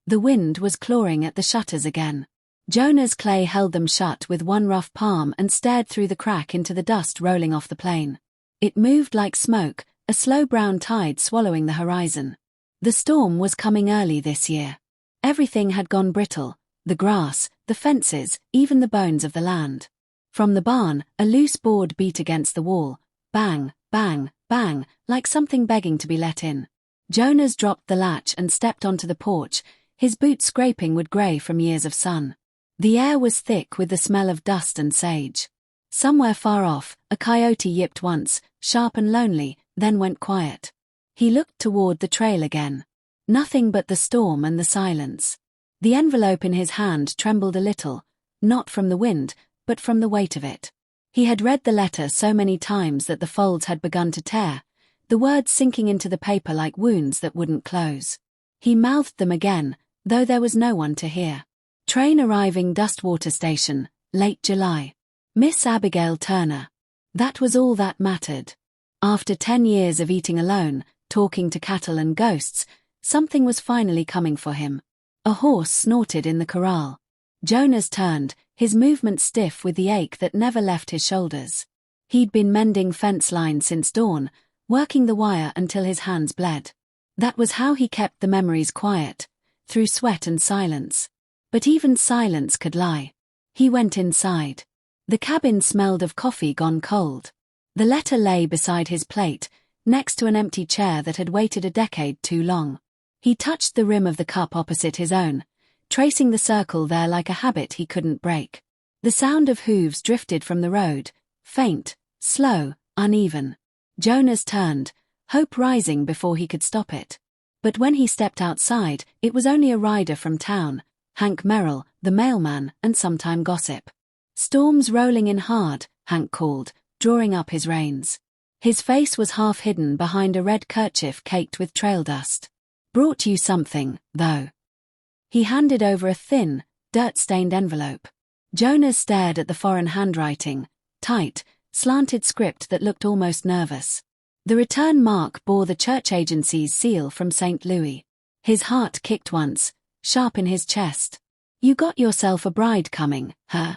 The wind was clawing at the shutters again. Jonas Clay held them shut with one rough palm and stared through the crack into the dust rolling off the plain. It moved like smoke, a slow brown tide swallowing the horizon. The storm was coming early this year. Everything had gone brittle, the grass, the fences, even the bones of the land. From the barn, a loose board beat against the wall, bang, bang, bang, like something begging to be let in. Jonas dropped the latch and stepped onto the porch, his boots scraping wood grey from years of sun. The air was thick with the smell of dust and sage. Somewhere far off, a coyote yipped once, sharp and lonely, then went quiet. He looked toward the trail again. Nothing but the storm and the silence. The envelope in his hand trembled a little, not from the wind, but from the weight of it. He had read the letter so many times that the folds had begun to tear, the words sinking into the paper like wounds that wouldn't close. He mouthed them again, though there was no one to hear. Train arriving Dustwater Station, late July. Miss Abigail Turner. That was all that mattered. After 10 years of eating alone, talking to cattle and ghosts, something was finally coming for him. A horse snorted in the corral. Jonas turned, his movement stiff with the ache that never left his shoulders. He'd been mending fence lines since dawn, working the wire until his hands bled. That was how he kept the memories quiet, through sweat and silence. But even silence could lie. He went inside. The cabin smelled of coffee gone cold. The letter lay beside his plate, next to an empty chair that had waited a decade too long. He touched the rim of the cup opposite his own, tracing the circle there like a habit he couldn't break. The sound of hooves drifted from the road, faint, slow, uneven. Jonas turned, hope rising before he could stop it. But when he stepped outside, it was only a rider from town, Hank Merrill, the mailman, and sometime gossip. "Storm's rolling in hard," Hank called, drawing up his reins. His face was half hidden behind a red kerchief caked with trail dust. "Brought you something, though." He handed over a thin, dirt-stained envelope. Jonas stared at the foreign handwriting, tight, slanted script that looked almost nervous. The return mark bore the church agency's seal from St. Louis. His heart kicked once, sharp in his chest. "You got yourself a bride coming, huh?"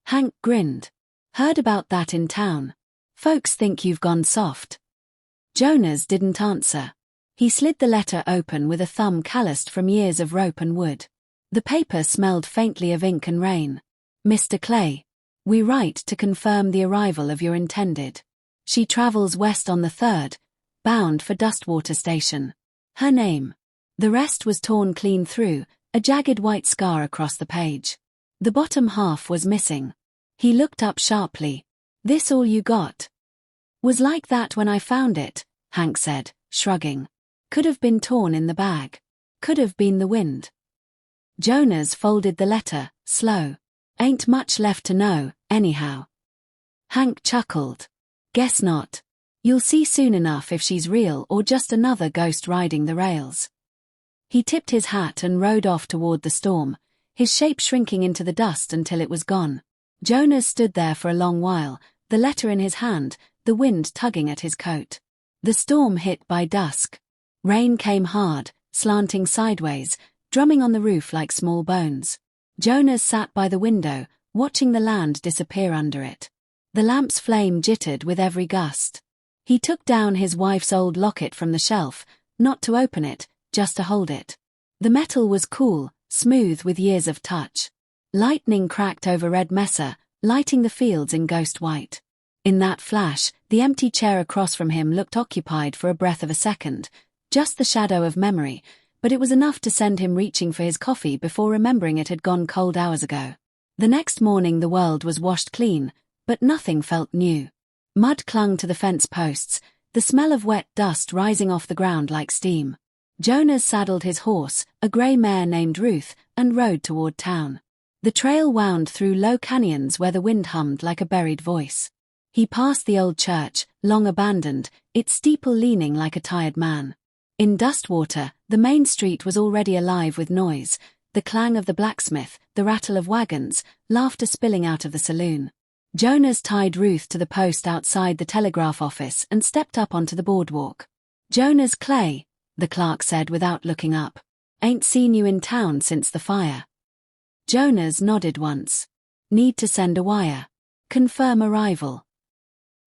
Hank grinned. "Heard about that in town. Folks think you've gone soft." Jonas didn't answer. He slid the letter open with a thumb calloused from years of rope and wood. The paper smelled faintly of ink and rain. "Mr. Clay, we write to confirm the arrival of your intended. She travels west on the 3rd, bound for Dustwater Station. Her name." The rest was torn clean through, a jagged white scar across the page. The bottom half was missing. He looked up sharply. "This all you got?" "Was like that when I found it," Hank said, shrugging. "Could have been torn in the bag. Could have been the wind." Jonas folded the letter, slow. "Ain't much left to know, anyhow." Hank chuckled. "Guess not. You'll see soon enough if she's real or just another ghost riding the rails." He tipped his hat and rode off toward the storm, his shape shrinking into the dust until it was gone. Jonas stood there for a long while, the letter in his hand, the wind tugging at his coat. The storm hit by dusk. Rain came hard, slanting sideways, drumming on the roof like small bones. Jonas sat by the window, watching the land disappear under it. The lamp's flame jittered with every gust. He took down his wife's old locket from the shelf, not to open it, just to hold it. The metal was cool, smooth with years of touch. Lightning cracked over red mesa, lighting the fields in ghost white. In that flash, the empty chair across from him looked occupied for a breath of a second, just the shadow of memory, but it was enough to send him reaching for his coffee before remembering it had gone cold hours ago. The next morning the world was washed clean, but nothing felt new. Mud clung to the fence posts, the smell of wet dust rising off the ground like steam. Jonas saddled his horse, a grey mare named Ruth, and rode toward town. The trail wound through low canyons where the wind hummed like a buried voice. He passed the old church, long abandoned, its steeple leaning like a tired man. In Dustwater, the main street was already alive with noise, the clang of the blacksmith, the rattle of wagons, laughter spilling out of the saloon. Jonas tied Ruth to the post outside the telegraph office and stepped up onto the boardwalk. "Jonas Clay," the clerk said without looking up. Ain't seen you in town since the fire. Jonas nodded once. Need to send a wire. Confirm arrival.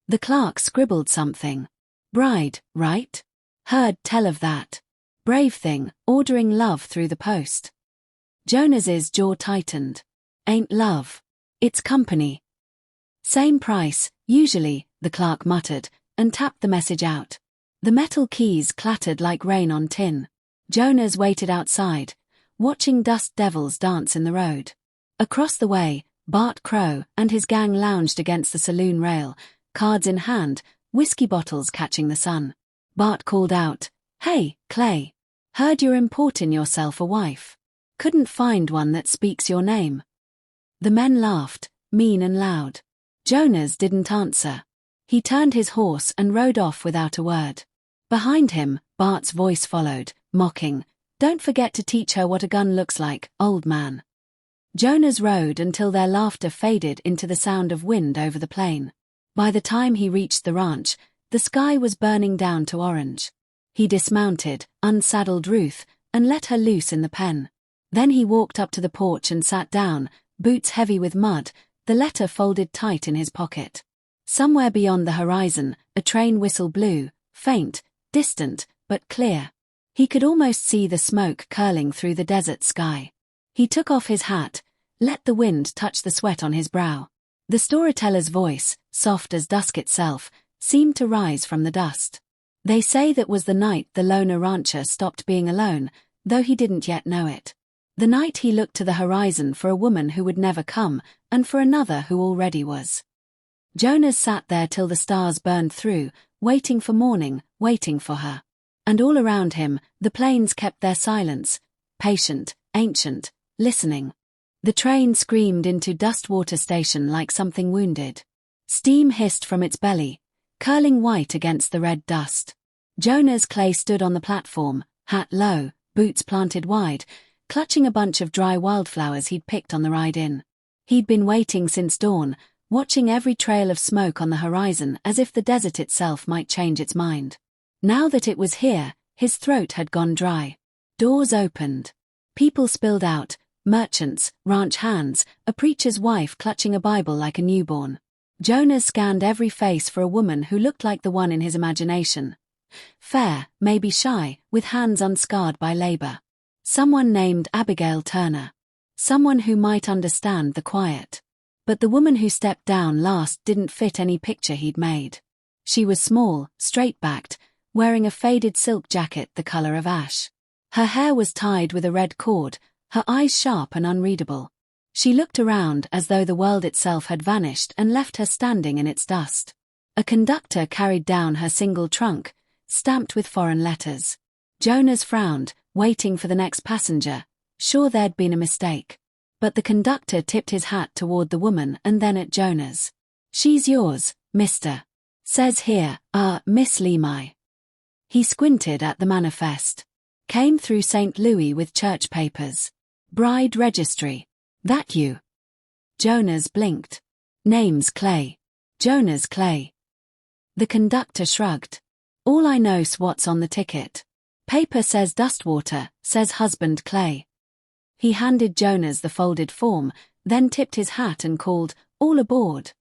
The clerk scribbled something. Bride, right? Heard tell of that. Brave thing, ordering love through the post. Jonas's jaw tightened. Ain't love. It's company. Same price, usually, the clerk muttered, and tapped the message out. The metal keys clattered like rain on tin. Jonas waited outside, watching dust devils dance in the road. Across the way, Bart Crow and his gang lounged against the saloon rail, cards in hand, whiskey bottles catching the sun. Bart called out, "Hey, Clay. Heard you're importing yourself a wife. Couldn't find one that speaks your name." The men laughed, mean and loud. Jonas didn't answer. He turned his horse and rode off without a word. Behind him, Bart's voice followed, mocking, "Don't forget to teach her what a gun looks like, old man." Jonas rode until their laughter faded into the sound of wind over the plain. By the time he reached the ranch, the sky was burning down to orange. He dismounted, unsaddled Ruth, and let her loose in the pen. Then he walked up to the porch and sat down, boots heavy with mud, the letter folded tight in his pocket. Somewhere beyond the horizon, a train whistle blew, faint, distant, but clear. He could almost see the smoke curling through the desert sky. He took off his hat, let the wind touch the sweat on his brow. The storyteller's voice, soft as dusk itself, seemed to rise from the dust. They say that was the night the loner rancher stopped being alone, though he didn't yet know it. The night he looked to the horizon for a woman who would never come, and for another who already was. Jonas sat there till the stars burned through, waiting for morning, waiting for her. And all around him, the plains kept their silence, patient, ancient, listening. The train screamed into Dustwater Station like something wounded. Steam hissed from its belly, curling white against the red dust. Jonas Clay stood on the platform, hat low, boots planted wide, clutching a bunch of dry wildflowers he'd picked on the ride in. He'd been waiting since dawn, watching every trail of smoke on the horizon as if the desert itself might change its mind. Now that it was here, his throat had gone dry. Doors opened. People spilled out, merchants, ranch hands, a preacher's wife clutching a Bible like a newborn. Jonas scanned every face for a woman who looked like the one in his imagination. Fair, maybe shy, with hands unscarred by labor. Someone named Abigail Turner. Someone who might understand the quiet. But the woman who stepped down last didn't fit any picture he'd made. She was small, straight-backed, wearing a faded silk jacket the color of ash. Her hair was tied with a red cord, her eyes sharp and unreadable. She looked around as though the world itself had vanished and left her standing in its dust. A conductor carried down her single trunk, stamped with foreign letters. Jonas frowned, waiting for the next passenger, sure there'd been a mistake. But the conductor tipped his hat toward the woman and then at Jonas. "She's yours, mister. Says here, Miss Li Mei." He squinted at the manifest. Came through St. Louis with church papers. Bride registry. That you? Jonas blinked. Name's Clay. Jonas Clay. The conductor shrugged. All I know's what's on the ticket. Paper says Dustwater, says husband Clay. He handed Jonas the folded form, then tipped his hat and called, "All aboard."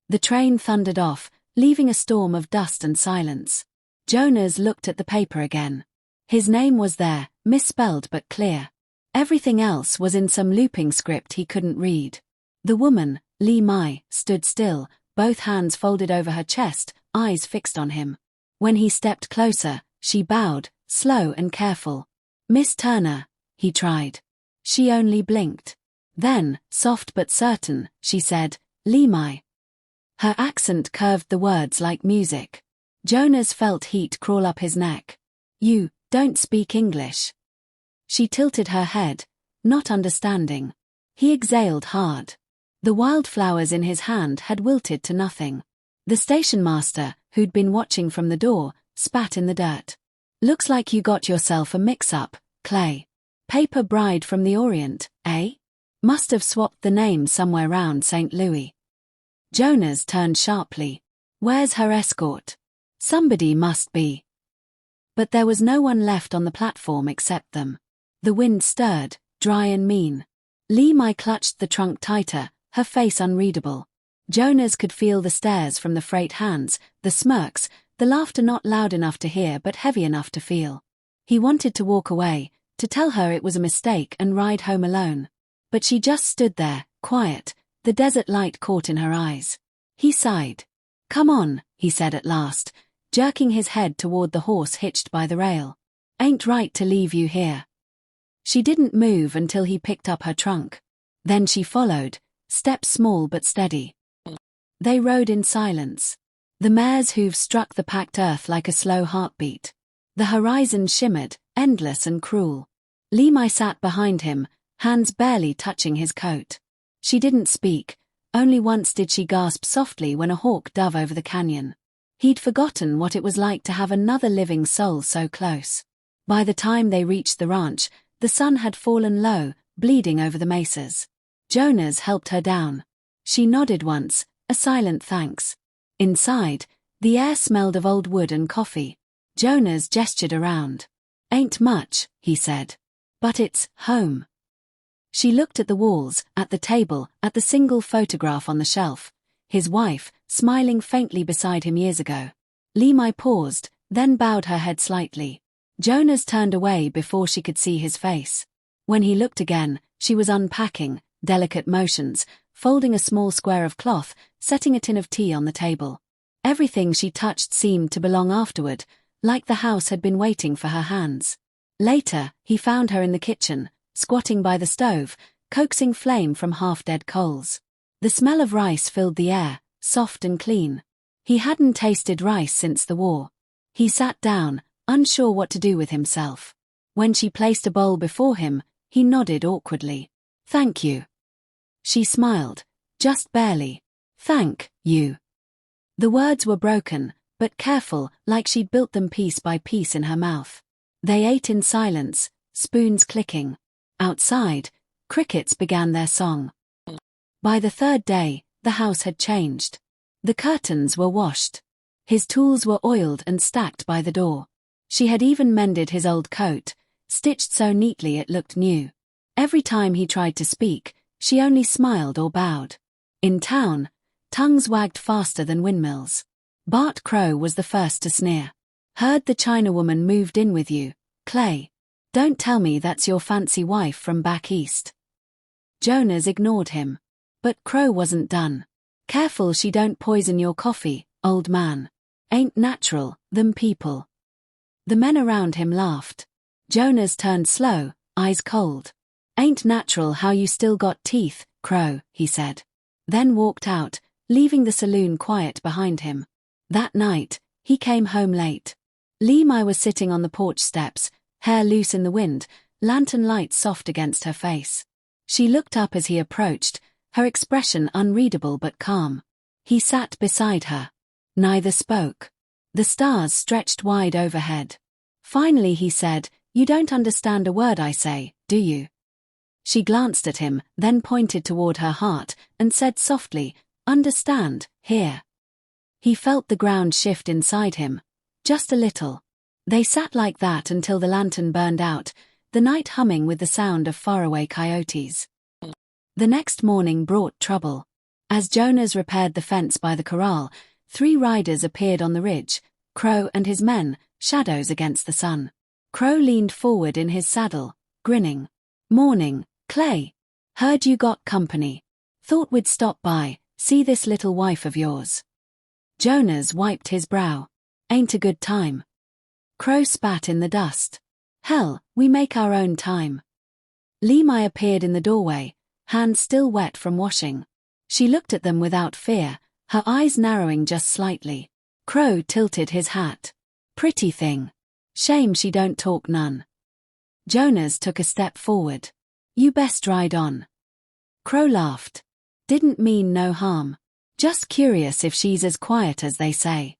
The train thundered off, leaving a storm of dust and silence. Jonas looked at the paper again. His name was there, misspelled but clear. Everything else was in some looping script he couldn't read. The woman, Li Mei, stood still, both hands folded over her chest, eyes fixed on him. When he stepped closer, she bowed, slow and careful. "Miss Turner," he tried. She only blinked. Then, soft but certain, she said, "Li Mei." Her accent curved the words like music. Jonas felt heat crawl up his neck. "You don't speak English." She tilted her head, not understanding. He exhaled hard. The wildflowers in his hand had wilted to nothing. The station master, who'd been watching from the door, spat in the dirt. "Looks like you got yourself a mix-up, Clay. Paper bride from the Orient, eh? Must have swapped the name somewhere round St. Louis." Jonas turned sharply. "Where's her escort? Somebody must be." But there was no one left on the platform except them. The wind stirred, dry and mean. Li Mei clutched the trunk tighter, her face unreadable. Jonas could feel the stares from the freight hands, the smirks, the laughter not loud enough to hear but heavy enough to feel. He wanted to walk away, to tell her it was a mistake and ride home alone. But she just stood there, quiet, the desert light caught in her eyes. He sighed. "Come on," he said at last, jerking his head toward the horse hitched by the rail. "Ain't right to leave you here." She didn't move until he picked up her trunk. Then she followed, steps small but steady. They rode in silence. The mare's hooves struck the packed earth like a slow heartbeat. The horizon shimmered, endless and cruel. Li Mei sat behind him, hands barely touching his coat. She didn't speak, only once did she gasp softly when a hawk dove over the canyon. He'd forgotten what it was like to have another living soul so close. By the time they reached the ranch, the sun had fallen low, bleeding over the mesas. Jonas helped her down. She nodded once, a silent thanks. Inside, the air smelled of old wood and coffee. Jonas gestured around. "Ain't much," he said. "But it's home." She looked at the walls, at the table, at the single photograph on the shelf. His wife, smiling faintly beside him years ago. Li Mei paused, then bowed her head slightly. Jonas turned away before she could see his face. When he looked again, she was unpacking, delicate motions, folding a small square of cloth, setting a tin of tea on the table. Everything she touched seemed to belong afterward, like the house had been waiting for her hands. Later, he found her in the kitchen, squatting by the stove, coaxing flame from half-dead coals. The smell of rice filled the air, soft and clean. He hadn't tasted rice since the war. He sat down, unsure what to do with himself. When she placed a bowl before him, he nodded awkwardly. "Thank you." She smiled, just barely. "Thank you." The words were broken, but careful, like she'd built them piece by piece in her mouth. They ate in silence, spoons clicking. Outside, crickets began their song. By the third day, the house had changed. The curtains were washed. His tools were oiled and stacked by the door. She had even mended his old coat, stitched so neatly it looked new. Every time he tried to speak, she only smiled or bowed. In town, tongues wagged faster than windmills. Bart Crow was the first to sneer. "Heard the Chinawoman moved in with you, Clay. Don't tell me that's your fancy wife from back east." Jonas ignored him. But Crow wasn't done. "Careful she don't poison your coffee, old man. Ain't natural, them people." The men around him laughed. Jonas turned slow, eyes cold. "Ain't natural how you still got teeth, Crow," he said. Then walked out, leaving the saloon quiet behind him. That night, he came home late. Li Mei was sitting on the porch steps, hair loose in the wind, lantern light soft against her face. She looked up as he approached, her expression unreadable but calm. He sat beside her. Neither spoke. The stars stretched wide overhead. Finally he said, "You don't understand a word I say, do you?" She glanced at him, then pointed toward her heart, and said softly, "Understand, here." He felt the ground shift inside him. Just a little. They sat like that until the lantern burned out, the night humming with the sound of faraway coyotes. The next morning brought trouble. As Jonas repaired the fence by the corral, 3 riders appeared on the ridge, Crow and his men, shadows against the sun. Crow leaned forward in his saddle, grinning. "Morning, Clay. Heard you got company. Thought we'd stop by, see this little wife of yours." Jonas wiped his brow. "Ain't a good time." Crow spat in the dust. "Hell, we make our own time." Li Mei appeared in the doorway, hands still wet from washing. She looked at them without fear, her eyes narrowing just slightly. Crow tilted his hat. "Pretty thing. Shame she don't talk none." Jonas took a step forward. "You best ride on." Crow laughed. "Didn't mean no harm. Just curious if she's as quiet as they say."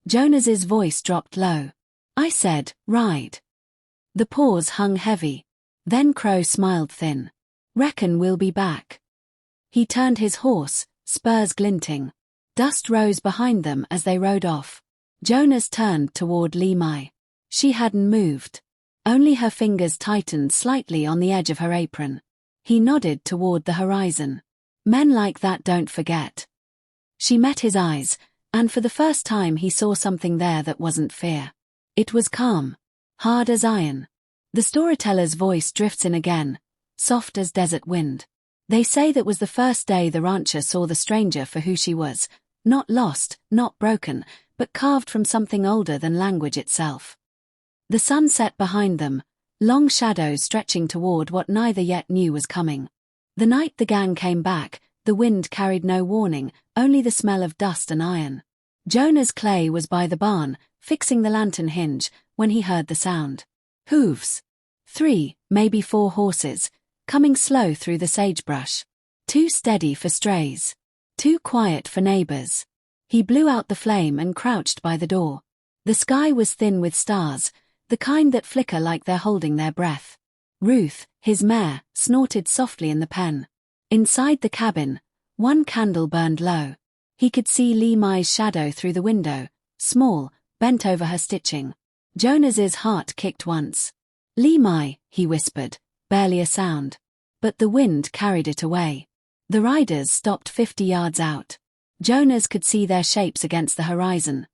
Jonas's voice dropped low. "I said, ride." The pause hung heavy. Then Crow smiled thin. "Reckon we'll be back." He turned his horse, spurs glinting. Dust rose behind them as they rode off. Jonas turned toward Li Mei. She hadn't moved. Only her fingers tightened slightly on the edge of her apron. He nodded toward the horizon. Men like that don't forget. She met his eyes, and for the first time he saw something there that wasn't fear. It was calm, hard as iron. The storyteller's voice drifts in again, soft as desert wind. They say that was the first day the rancher saw the stranger for who she was, not lost, not broken, but carved from something older than language itself. The sun set behind them, long shadows stretching toward what neither yet knew was coming. The night the gang came back, the wind carried no warning, only the smell of dust and iron. Jonas Clay was by the barn, fixing the lantern hinge, when he heard the sound. Hooves. 3, maybe 4 horses, coming slow through the sagebrush. Too steady for strays. Too quiet for neighbors. He blew out the flame and crouched by the door. The sky was thin with stars, the kind that flicker like they're holding their breath. Ruth, his mare, snorted softly in the pen. Inside the cabin, one candle burned low. He could see Li Mei's shadow through the window, small, bent over her stitching. Jonas's heart kicked once. Li Mei, he whispered, barely a sound. But the wind carried it away. The riders stopped 50 yards out. Jonas could see their shapes against the horizon.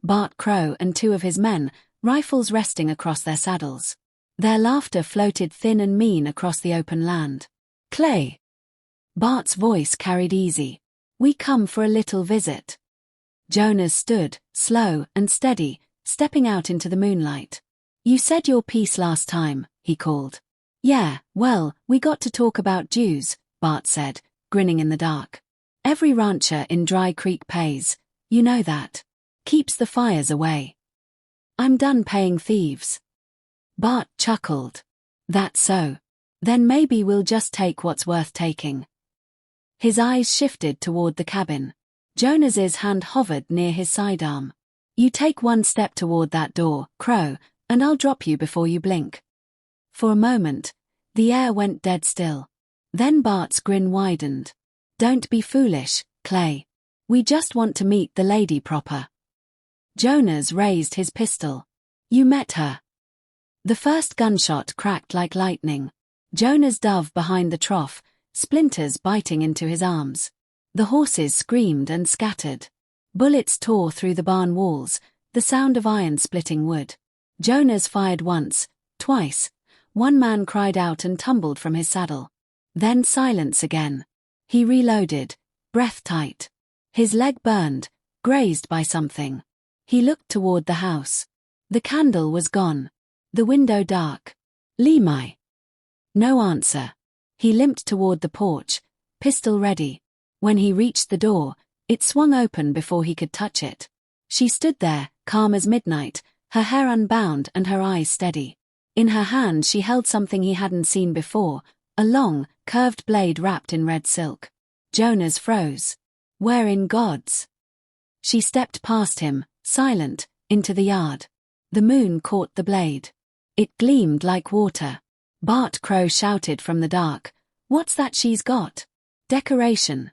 Bart Crow and 2 of his men, rifles resting across their saddles. Their laughter floated thin and mean across the open land. Clay. Bart's voice carried easy. We come for a little visit. Jonas stood, slow and steady, stepping out into the moonlight. You said your piece last time, he called. Yeah, well, we got to talk about Jews, Bart said, grinning in the dark. Every rancher in Dry Creek pays, you know that. Keeps the fires away. I'm done paying thieves. Bart chuckled. That's so. Then maybe we'll just take what's worth taking. His eyes shifted toward the cabin. Jonas's hand hovered near his sidearm. You take 1 step toward that door, Crow, and I'll drop you before you blink. For a moment, the air went dead still. Then Bart's grin widened. Don't be foolish, Clay. We just want to meet the lady proper. Jonas raised his pistol. You met her. The first gunshot cracked like lightning. Jonas dove behind the trough, splinters biting into his arms. The horses screamed and scattered. Bullets tore through the barn walls, the sound of iron splitting wood. Jonas fired once, twice. One man cried out and tumbled from his saddle. Then silence again. He reloaded, breath tight. His leg burned, grazed by something. He looked toward the house. The candle was gone. The window dark. Li Mei. No answer. He limped toward the porch, pistol ready. When he reached the door, it swung open before he could touch it. She stood there, calm as midnight, her hair unbound and her eyes steady. In her hand she held something he hadn't seen before, a long, curved blade wrapped in red silk. Jonas froze. Where in God's? She stepped past him, silent, into the yard. The moon caught the blade. It gleamed like water. Bart Crow shouted from the dark, What's that she's got? Decoration.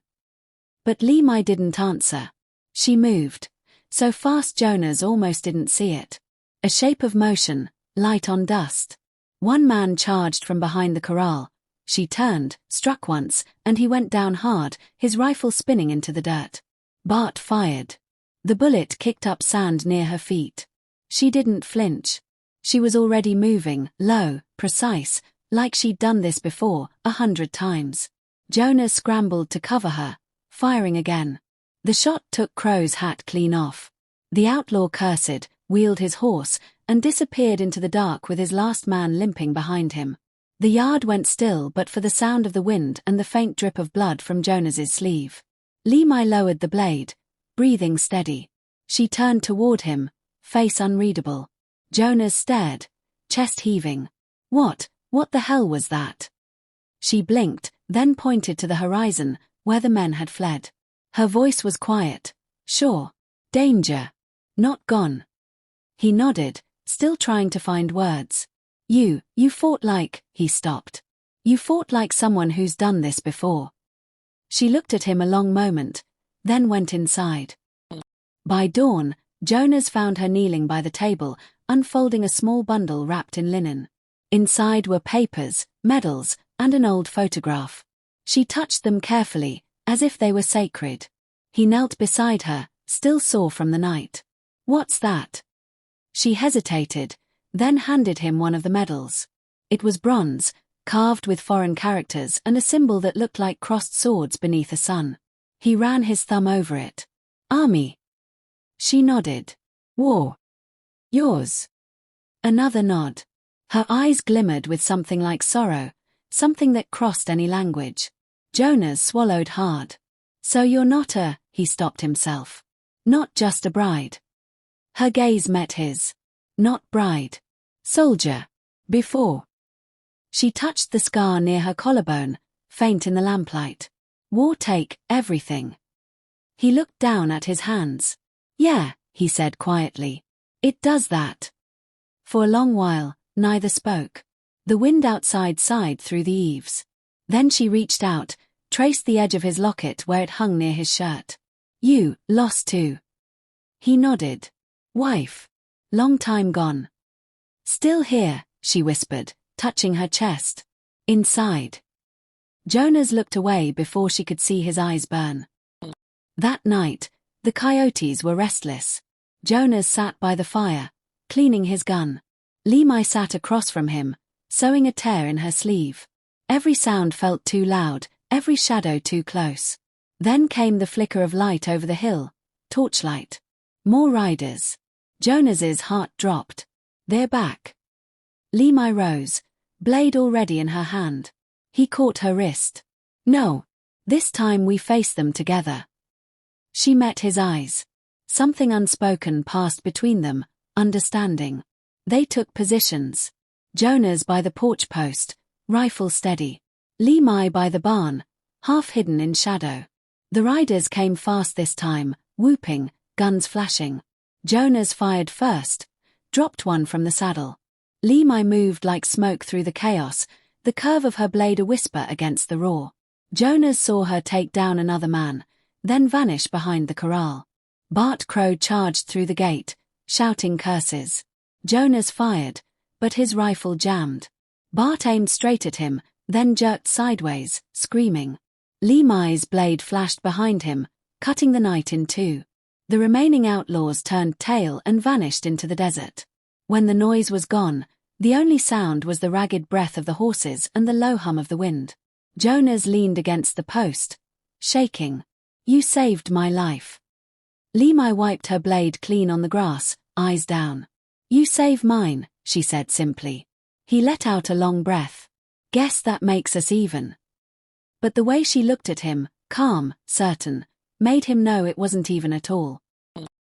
But Li Mei didn't answer. She moved. So fast Jonas almost didn't see it. A shape of motion, light on dust. One man charged from behind the corral. She turned, struck once, and he went down hard, his rifle spinning into the dirt. Bart fired. The bullet kicked up sand near her feet. She didn't flinch. She was already moving, low, precise, like she'd done this before, 100 times. Jonas scrambled to cover her, firing again. The shot took Crow's hat clean off. The outlaw cursed, wheeled his horse, and disappeared into the dark with his last man limping behind him. The yard went still but for the sound of the wind and the faint drip of blood from Jonas's sleeve. Li Mei lowered the blade, breathing steady. She turned toward him, face unreadable. Jonas stared, chest heaving. What the hell was that? She blinked, then pointed to the horizon, where the men had fled. Her voice was quiet. Sure. Danger. Not gone. He nodded, still trying to find words. You fought like, he stopped. You fought like someone who's done this before. She looked at him a long moment, then went inside. By dawn, Jonas found her kneeling by the table, unfolding a small bundle wrapped in linen. Inside were papers, medals, and an old photograph. She touched them carefully, as if they were sacred. He knelt beside her, still sore from the night. "What's that?" She hesitated, then handed him one of the medals. It was bronze, carved with foreign characters and a symbol that looked like crossed swords beneath a sun. He ran his thumb over it. "Army." She nodded. "War." "Yours." Another nod. Her eyes glimmered with something like sorrow, something that crossed any language. Jonas swallowed hard. "So you're not he stopped himself. "Not just a bride." Her gaze met his. "Not bride. Soldier. Before." She touched the scar near her collarbone, faint in the lamplight. "War take everything." He looked down at his hands. "Yeah," he said quietly. "It does that." For a long while, neither spoke. The wind outside sighed through the eaves. Then she reached out, traced the edge of his locket where it hung near his shirt. "You lost too." He nodded. "Wife. Long time gone." "Still here," she whispered, touching her chest. "Inside." Jonas looked away before she could see his eyes burn. That night, the coyotes were restless. Jonas sat by the fire, cleaning his gun. Li Mei sat across from him, sewing a tear in her sleeve. Every sound felt too loud, every shadow too close. Then came the flicker of light over the hill, torchlight. More riders. Jonas's heart dropped. "They're back." Li Mei rose, blade already in her hand. He caught her wrist. "No. This time we face them together." She met his eyes. Something unspoken passed between them, understanding. They took positions. Jonas by the porch post, rifle steady. Li Mei by the barn, half hidden in shadow. The riders came fast this time, whooping, guns flashing. Jonas fired first, dropped one from the saddle. Li Mei moved like smoke through the chaos, the curve of her blade a whisper against the roar. Jonas saw her take down another man, then vanish behind the corral. Bart Crow charged through the gate, shouting curses. Jonas fired, but his rifle jammed. Bart aimed straight at him, then jerked sideways, screaming. Li Mei's blade flashed behind him, cutting the night in two. The remaining outlaws turned tail and vanished into the desert. When the noise was gone, the only sound was the ragged breath of the horses and the low hum of the wind. Jonas leaned against the post, shaking. "You saved my life." Li Mei wiped her blade clean on the grass, eyes down. "You save mine," she said simply. He let out a long breath. "Guess that makes us even." But the way she looked at him, calm, certain, made him know it wasn't even at all.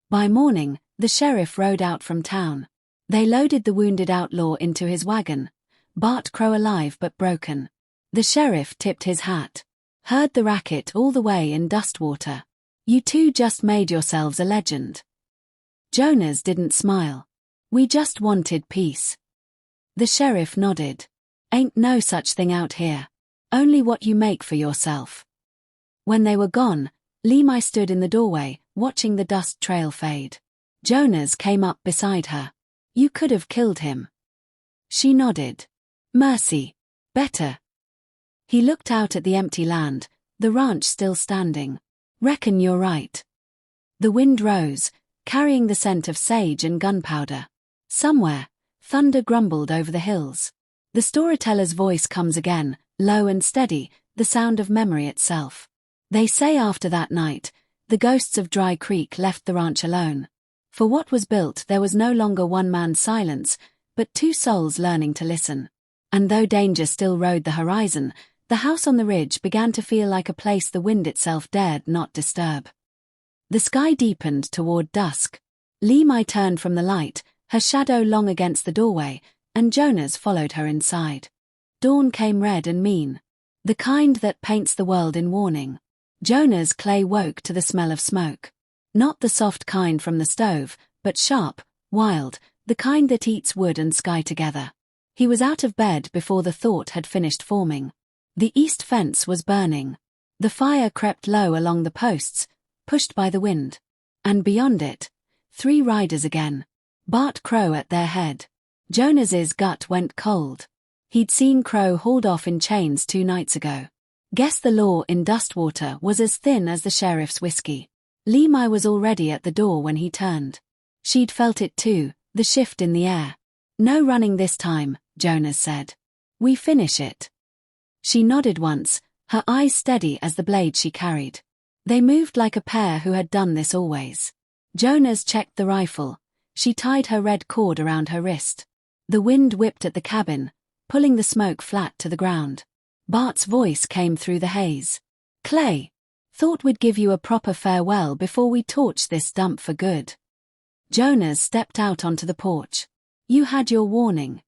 By morning, the sheriff rode out from town. They loaded the wounded outlaw into his wagon, Bart Crow alive but broken. The sheriff tipped his hat. "Heard the racket all the way in Dustwater. You two just made yourselves a legend." Jonas didn't smile. "We just wanted peace." The sheriff nodded. "Ain't no such thing out here. Only what you make for yourself." When they were gone, Li Mei stood in the doorway, watching the dust trail fade. Jonas came up beside her. "You could have killed him." She nodded. "Mercy. Better." He looked out at the empty land, the ranch still standing. "Reckon you're right." The wind rose, carrying the scent of sage and gunpowder. Somewhere, thunder grumbled over the hills. The storyteller's voice comes again, low and steady, the sound of memory itself. They say after that night, the ghosts of Dry Creek left the ranch alone. For what was built there was no longer one man's silence, but two souls learning to listen. And though danger still rode the horizon, the house on the ridge began to feel like a place the wind itself dared not disturb. The sky deepened toward dusk. Li Mei turned from the light, her shadow long against the doorway, and Jonas followed her inside. Dawn came red and mean. The kind that paints the world in warning. Jonas Clay woke to the smell of smoke. Not the soft kind from the stove, but sharp, wild, the kind that eats wood and sky together. He was out of bed before the thought had finished forming. The east fence was burning. The fire crept low along the posts, pushed by the wind. And beyond it, 3 riders again. Bart Crow at their head. Jonas's gut went cold. He'd seen Crow hauled off in chains 2 nights ago. Guess the law in Dustwater was as thin as the sheriff's whiskey. Li Mei was already at the door when he turned. She'd felt it too, the shift in the air. "No running this time," Jonas said. "We finish it." She nodded once, her eyes steady as the blade she carried. They moved like a pair who had done this always. Jonas checked the rifle. She tied her red cord around her wrist. The wind whipped at the cabin, pulling the smoke flat to the ground. Bart's voice came through the haze. "Clay, thought we'd give you a proper farewell before we torch this dump for good." Jonas stepped out onto the porch. "You had your warning."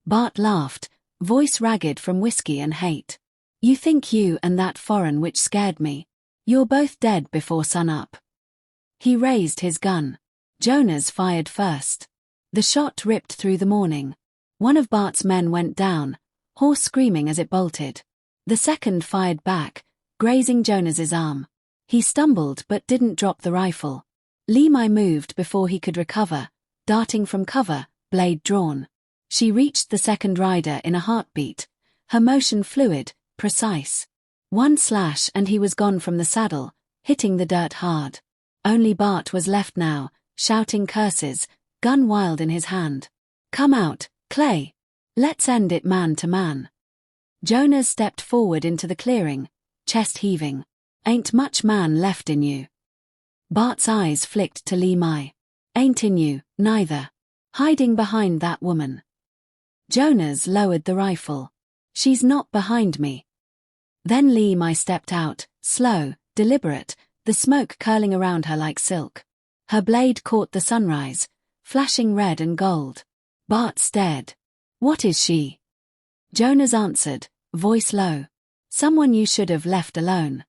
Bart laughed, voice ragged from whiskey and hate. "You think you and that foreign witch scared me? You're both dead before sunup." He raised his gun. Jonas fired first. The shot ripped through the morning. One of Bart's men went down, hoarse screaming as it bolted. The second fired back, grazing Jonas's arm. He stumbled but didn't drop the rifle. Li Mei moved before he could recover, darting from cover, blade drawn. She reached the second rider in a heartbeat, her motion fluid, precise. One slash and he was gone from the saddle, hitting the dirt hard. Only Bart was left now, shouting curses, gun wild in his hand. "Come out, Clay. Let's end it man to man." Jonas stepped forward into the clearing, chest heaving. "Ain't much man left in you." Bart's eyes flicked to Li Mei. "Ain't in you, neither. Hiding behind that woman." Jonas lowered the rifle. "She's not behind me." Then Li Mei stepped out, slow, deliberate, the smoke curling around her like silk. Her blade caught the sunrise, flashing red and gold. Bart stared. "What is she?" Jonas answered, voice low. "Someone you should have left alone."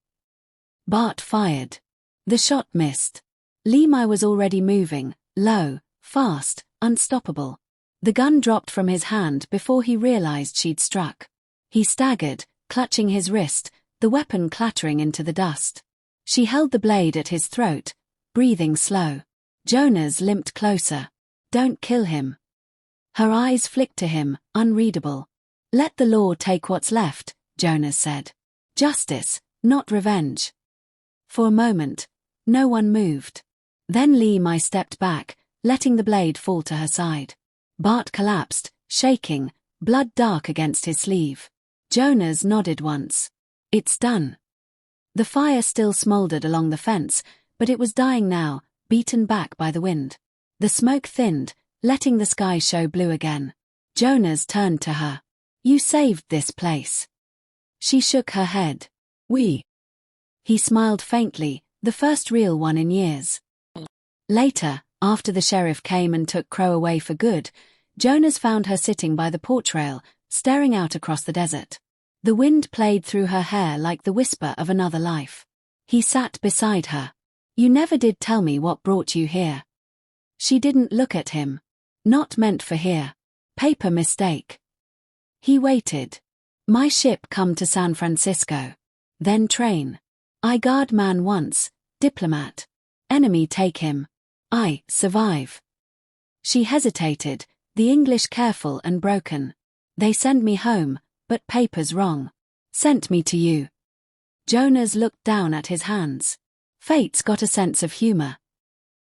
Bart fired. The shot missed. Li Mei was already moving, low, fast, unstoppable. The gun dropped from his hand before he realized she'd struck. He staggered, clutching his wrist, the weapon clattering into the dust. She held the blade at his throat, breathing slow. Jonas limped closer. "Don't kill him." Her eyes flicked to him, unreadable. "Let the law take what's left," Jonas said. "Justice, not revenge." For a moment, no one moved. Then Li Mei stepped back, letting the blade fall to her side. Bart collapsed, shaking, blood dark against his sleeve. Jonas nodded once. "It's done." The fire still smoldered along the fence, but it was dying now, beaten back by the wind. The smoke thinned, letting the sky show blue again. Jonas turned to her. "You saved this place." She shook her head. "We." He smiled faintly, the first real one in years. Later, after the sheriff came and took Crow away for good, Jonas found her sitting by the porch rail, staring out across the desert. The wind played through her hair like the whisper of another life. He sat beside her. "You never did tell me what brought you here." She didn't look at him. "Not meant for here. Paper mistake." He waited. "My ship come to San Francisco. Then train. I guard man once, diplomat. Enemy take him. I survive." She hesitated, the English careful and broken. "They send me home, but paper's wrong. Sent me to you." Jonas looked down at his hands. "Fate's got a sense of humor."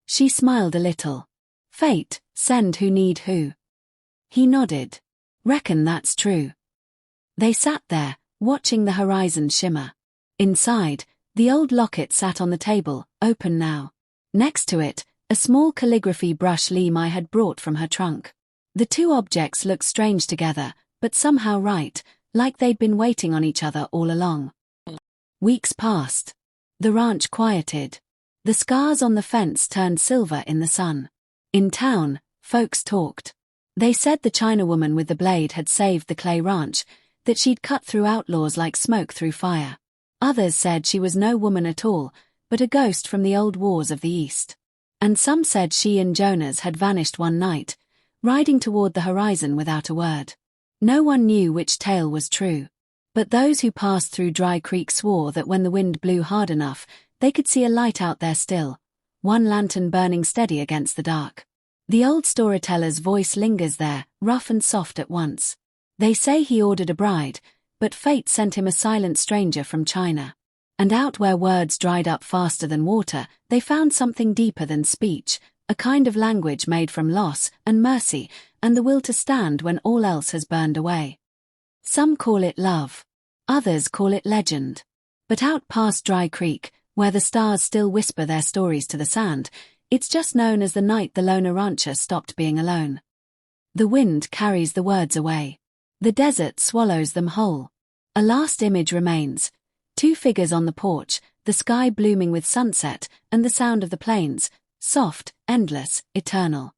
She smiled a little. "Fate, send who need who." He nodded. "Reckon that's true." They sat there, watching the horizon shimmer. Inside, the old locket sat on the table, open now. Next to it, a small calligraphy brush Li Mei had brought from her trunk. The two objects looked strange together, but somehow right, like they'd been waiting on each other all along. Weeks passed. The ranch quieted. The scars on the fence turned silver in the sun. In town, folks talked. They said the Chinawoman with the blade had saved the Clay ranch, that she'd cut through outlaws like smoke through fire. Others said she was no woman at all, but a ghost from the old wars of the East. And some said she and Jonas had vanished one night, riding toward the horizon without a word. No one knew which tale was true. But those who passed through Dry Creek swore that when the wind blew hard enough, they could see a light out there still, one lantern burning steady against the dark. The old storyteller's voice lingers there, rough and soft at once. They say he ordered a bride, but fate sent him a silent stranger from China. And out where words dried up faster than water, they found something deeper than speech, a kind of language made from loss and mercy, and the will to stand when all else has burned away. Some call it love. Others call it legend. But out past Dry Creek, where the stars still whisper their stories to the sand, it's just known as the night the loner rancher stopped being alone. The wind carries the words away. The desert swallows them whole. A last image remains. 2 figures on the porch, the sky blooming with sunset, and the sound of the plains, soft, endless, eternal.